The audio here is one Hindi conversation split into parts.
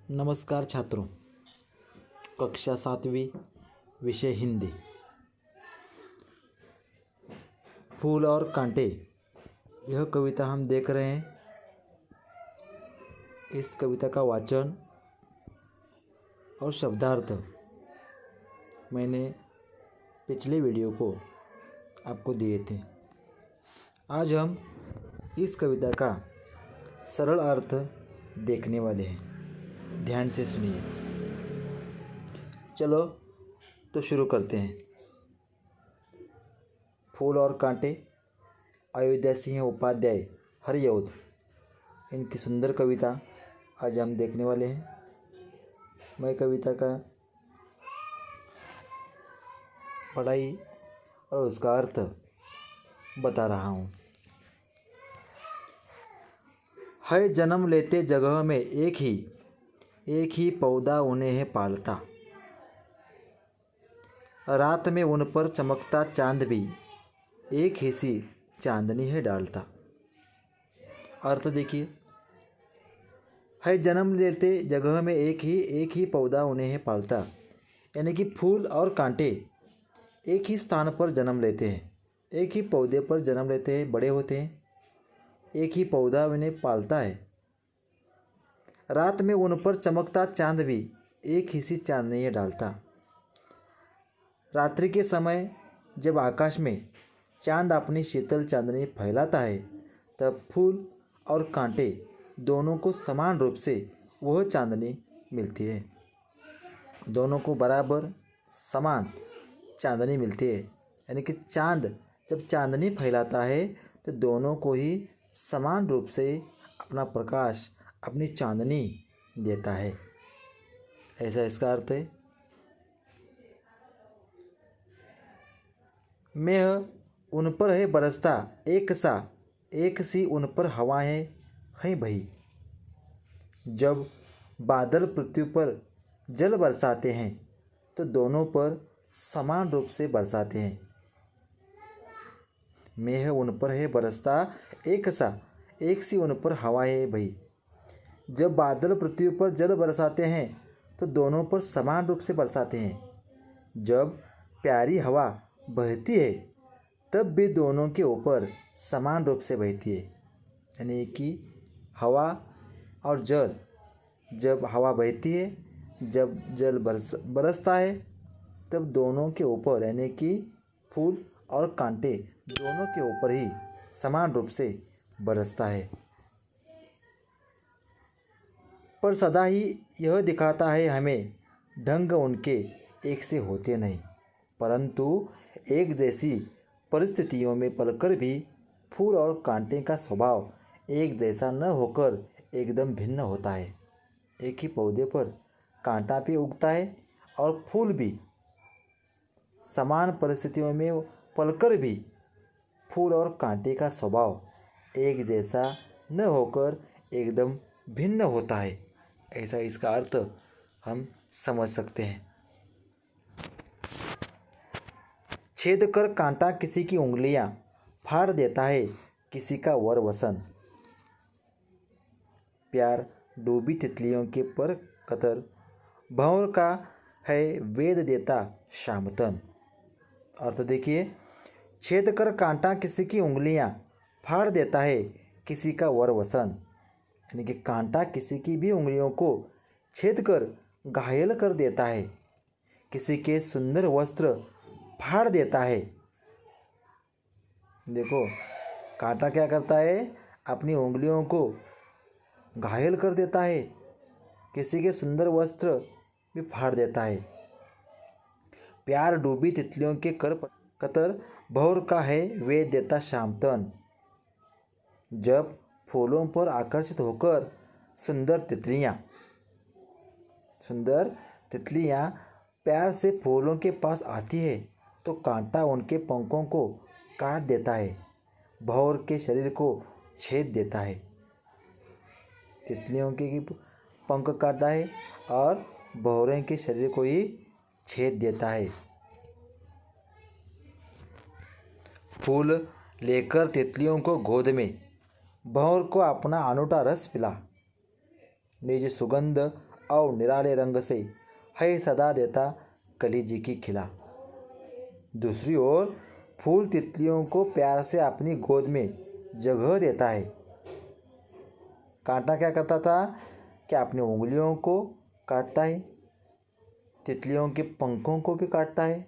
नमस्कार छात्रों, कक्षा 7वीं, विषय हिंदी। फूल और कांटे, यह कविता हम देख रहे हैं। इस कविता का वाचन और शब्दार्थ मैंने पिछले वीडियो को आपको दिए थे। आज हम इस कविता का सरल अर्थ देखने वाले हैं। ध्यान से सुनिए। चलो तो शुरू करते हैं। फूल और कांटे, अयोध्या सिंह उपाध्याय हरिऔध, इनकी सुंदर कविता आज हम देखने वाले हैं। मैं कविता का पढ़ाई और उसका अर्थ बता रहा हूँ। है जन्म लेते जगह में एक ही पौधा उन्हें है पालता। रात में उन पर चमकता चांद भी एक ही सी चांदनी है डालता। अर्थ देखिए, है जन्म लेते जगह में एक ही पौधा उन्हें है पालता, यानी कि फूल और कांटे एक ही स्थान पर जन्म लेते हैं, एक ही पौधे पर जन्म लेते हैं, बड़े होते हैं, एक ही पौधा उन्हें पालता है। रात में उन पर चमकता चांद भी एक ही सी चांदनी डालता। रात्रि के समय जब आकाश में चांद अपनी शीतल चांदनी फैलाता है, तब फूल और कांटे दोनों को समान रूप से वह चांदनी मिलती है। दोनों को बराबर समान चांदनी मिलती है, यानी कि चांद जब चांदनी फैलाता है तो दोनों को ही समान रूप से अपना प्रकाश, अपनी चांदनी देता है। ऐसा इसका अर्थ है। मेह उन पर है बरसता एक सी उन पर हवाएं हैं बही। जब बादल पृथ्वी पर जल बरसाते हैं तो दोनों पर समान रूप से बरसाते हैं। मेह उन पर है बरसता एक सी उन पर हवाएं बही। जब बादल पृथ्वी पर जल बरसाते हैं तो दोनों पर समान रूप से बरसाते हैं। जब प्यारी हवा बहती है तब भी दोनों के ऊपर समान रूप से बहती है, यानी कि हवा और जल, जब हवा बहती है, जब जल बरसता है, तब दोनों के ऊपर, यानी कि फूल और कांटे दोनों के ऊपर ही समान रूप से बरसता है। पर सदा ही यह दिखाता है हमें ढंग उनके एक से होते नहीं, परंतु एक जैसी परिस्थितियों में पलकर भी फूल और कांटे का स्वभाव एक जैसा न होकर एकदम भिन्न होता है। एक ही पौधे पर कांटा भी उगता है और फूल भी। समान परिस्थितियों में पलकर भी फूल और कांटे का स्वभाव एक जैसा न होकर एकदम भिन्न होता है। ऐसा इसका अर्थ हम समझ सकते हैं। छेद कर कांटा किसी की उंगलियां फाड़ देता है किसी का वर वसन। प्यार डूबी तितलियों के पर कतर, भंवर का है वेद देता शामतन। अर्थ देखिए, छेद कर कांटा किसी की उंगलियां फाड़ देता है किसी का वर वसन, यानी कि कांटा किसी की भी उंगलियों को छेद कर घायल कर देता है, किसी के सुंदर वस्त्र फाड़ देता है। देखो, कांटा क्या करता है, अपनी उंगलियों को घायल कर देता है, किसी के सुंदर वस्त्र भी फाड़ देता है। प्यार डूबी तितलियों के कर कतर, भौर का है वेद देता शामतन। जब फूलों पर आकर्षित होकर सुंदर तितलियां प्यार से फूलों के पास आती है तो कांटा उनके पंखों को काट देता है, भौर के शरीर को छेद देता है। तितलियों के पंख काटता है और भौरों के शरीर को ही छेद देता है। फूल लेकर तितलियों को गोद में, भंवर को अपना अनूठा रस पिला। निज सुगंध और निराले रंग से है सदा देता कली जी की खिला। दूसरी ओर फूल तितलियों को प्यार से अपनी गोद में जगह देता है। कांटा क्या करता था कि अपनी उंगलियों को काटता है, तितलियों के पंखों को भी काटता है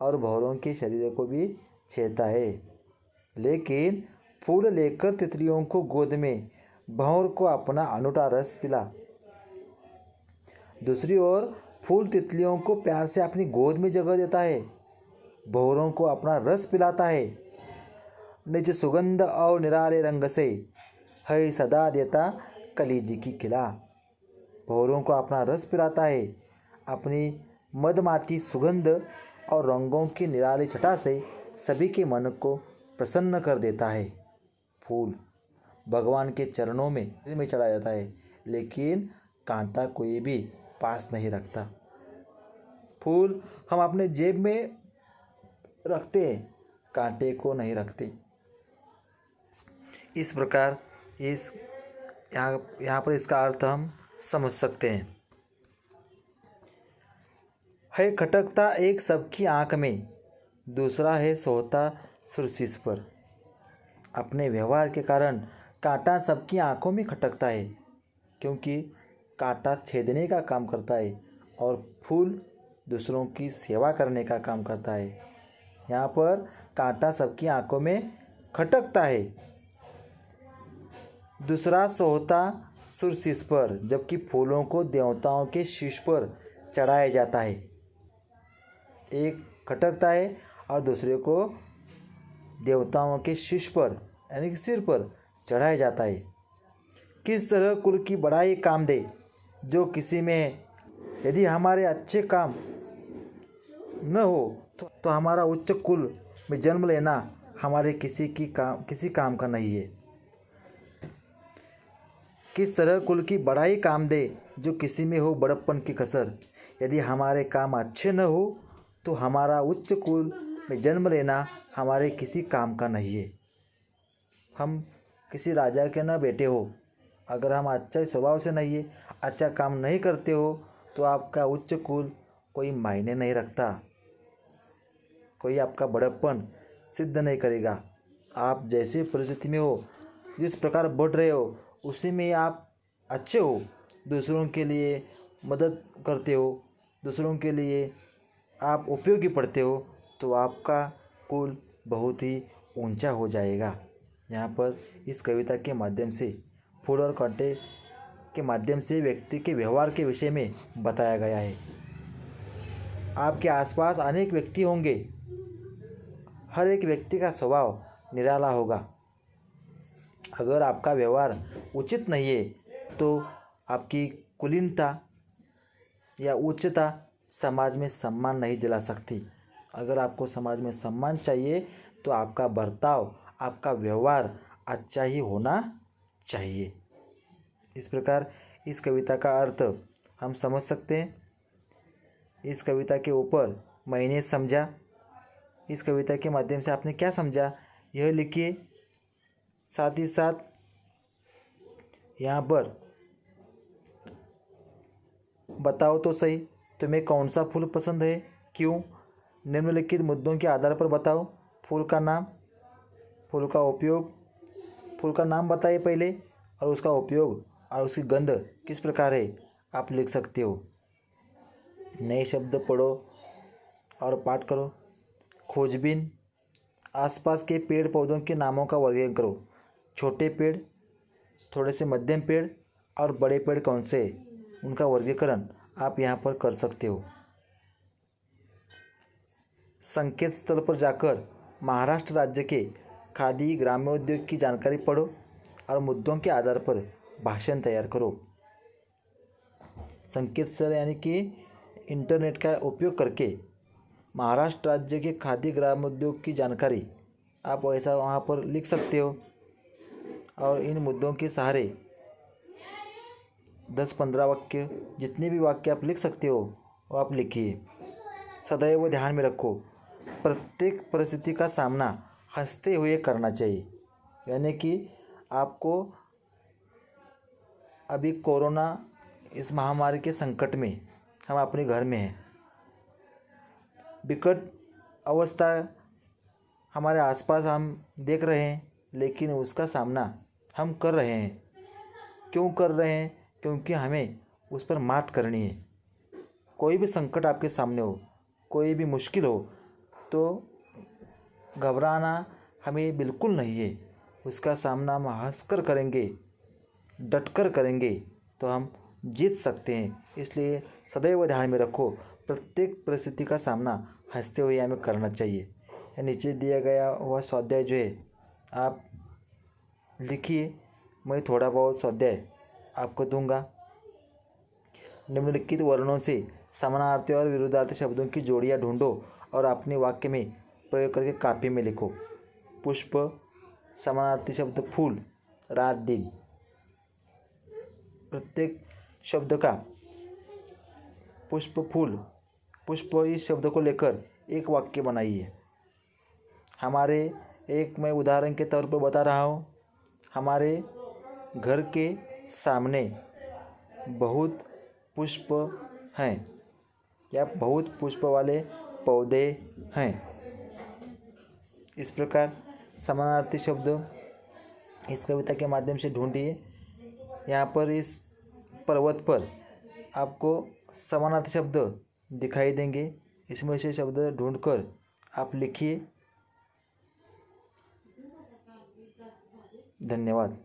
और भंवरों के शरीर को भी छेड़ता है। लेकिन फूल लेकर तितलियों को गोद में भंवर को अपना अनूठा रस पिला। दूसरी ओर फूल तितलियों को प्यार से अपनी गोद में जगह देता है, भंवरों को अपना रस पिलाता है। निज सुगंध और निराले रंग से है सदा देता कलीजी की खिला। भंवरों को अपना रस पिलाता है, अपनी मदमाती सुगंध और रंगों की निराली छटा से सभी के मन को प्रसन्न कर देता है। फूल भगवान के चरणों में चढ़ा जाता है, लेकिन कांटा कोई भी पास नहीं रखता। फूल हम अपने जेब में रखते हैं, कांटे को नहीं रखते। इस प्रकार यहाँ पर इसका अर्थ हम समझ सकते हैं। है खटकता एक सबकी आंख में, दूसरा है सोता सुरशीस पर। अपने व्यवहार के कारण कांटा सबकी आंखों में खटकता है, क्योंकि कांटा छेदने का काम करता है और फूल दूसरों की सेवा करने का काम करता है। यहाँ पर कांटा सबकी आंखों में खटकता है, दूसरा सोता सुरशीस पर, जबकि फूलों को देवताओं के शीश पर चढ़ाया जाता है। एक खटकता है और दूसरे को देवताओं के शीश पर यानी कि सिर पर चढ़ाया जाता है। किस तरह कुल की बड़ाई काम दे जो किसी में, यदि हमारे अच्छे काम न हो तो हमारा उच्च कुल में जन्म लेना हमारे किसी काम का नहीं है। किस तरह कुल की बड़ाई काम दे जो किसी में हो बड़प्पन की कसर, यदि हमारे काम अच्छे न हो तो हमारा उच्च कुल में जन्म लेना हमारे किसी काम का नहीं है। हम किसी राजा के न बेटे हो, अगर हम अच्छा स्वभाव से नहीं है, अच्छा काम नहीं करते हो, तो आपका उच्च कुल कोई मायने नहीं रखता, कोई आपका बड़प्पन सिद्ध नहीं करेगा। आप जैसे परिस्थिति में हो, जिस प्रकार बढ़ रहे हो, उसी में आप अच्छे हो, दूसरों के लिए मदद करते हो, दूसरों के लिए आप उपयोगी पड़ते हो, तो आपका कुल बहुत ही ऊंचा हो जाएगा। यहाँ पर इस कविता के माध्यम से फूल और कांटे के माध्यम से व्यक्ति के व्यवहार के विषय में बताया गया है। आपके आसपास अनेक व्यक्ति होंगे, हर एक व्यक्ति का स्वभाव निराला होगा। अगर आपका व्यवहार उचित नहीं है तो आपकी कुलीनता या उच्चता समाज में सम्मान नहीं दिला सकती। अगर आपको समाज में सम्मान चाहिए तो आपका बर्ताव, आपका व्यवहार अच्छा ही होना चाहिए। इस प्रकार इस कविता का अर्थ हम समझ सकते हैं। इस कविता के ऊपर मैंने समझा, इस कविता के माध्यम से आपने क्या समझा यह लिखिए। साथ ही साथ यहाँ पर बताओ तो सही तुम्हें कौन सा फूल पसंद है, क्यों। निम्नलिखित मुद्दों के आधार पर बताओ। फूल का नाम, फूल का उपयोग, फूल का नाम बताइए पहले और उसका उपयोग और उसकी गंध किस प्रकार है, आप लिख सकते हो। नए शब्द पढ़ो और पाठ करो। खोजबीन, आसपास के पेड़ पौधों के नामों का वर्गीकरण करो। छोटे पेड़, थोड़े से मध्यम पेड़ और बड़े पेड़ कौन से, उनका वर्गीकरण आप यहाँ पर कर सकते हो। संकेत स्थल पर जाकर महाराष्ट्र राज्य के खादी ग्रामोद्योग की जानकारी पढ़ो और मुद्दों के आधार पर भाषण तैयार करो। संकेत स्थल यानी कि इंटरनेट का उपयोग करके महाराष्ट्र राज्य के खादी ग्रामोद्योग की जानकारी आप ऐसा वहाँ पर लिख सकते हो और इन मुद्दों के सहारे 10-15 वाक्य, जितने भी वाक्य आप लिख सकते हो वो आप लिखिए। सदैव ध्यान में रखो, प्रत्येक परिस्थिति का सामना हंसते हुए करना चाहिए। यानी कि आपको अभी कोरोना इस महामारी के संकट में हम अपने घर में हैं। विकट अवस्था हमारे आसपास हम देख रहे हैं, लेकिन उसका सामना हम कर रहे हैं। क्यों कर रहे हैं? क्योंकि हमें उस पर मात करनी है। कोई भी संकट आपके सामने हो, कोई भी मुश्किल हो, तो घबराना हमें बिल्कुल नहीं है। उसका सामना हम हंसकर करेंगे, डटकर करेंगे, तो हम जीत सकते हैं। इसलिए सदैव ध्यान में रखो, प्रत्येक परिस्थिति का सामना हंसते हुए हमें करना चाहिए। नीचे दिया गया वह स्वाध्याय जो है आप लिखिए, मैं थोड़ा बहुत स्वाध्याय आपको दूंगा। निम्नलिखित वर्णों से समानार्थी और विरुद्धार्थी शब्दों की जोड़ियाँ ढूंढो और अपने वाक्य में प्रयोग करके कापी में लिखो। पुष्प, समानार्थी शब्द फूल, रात दिन। प्रत्येक शब्द का पुष्प, फूल, पुष्प इस शब्द को लेकर एक वाक्य बनाइए। हमारे मैं उदाहरण के तौर पर बता रहा हूँ, हमारे घर के सामने बहुत पुष्प हैं या बहुत पुष्प वाले पौधे हैं। इस प्रकार समानार्थी शब्द इस कविता के माध्यम से ढूंढिए। यहाँ पर इस पर्वत पर आपको समानार्थी शब्द दिखाई देंगे, इसमें से शब्द ढूंढकर आप लिखिए। धन्यवाद।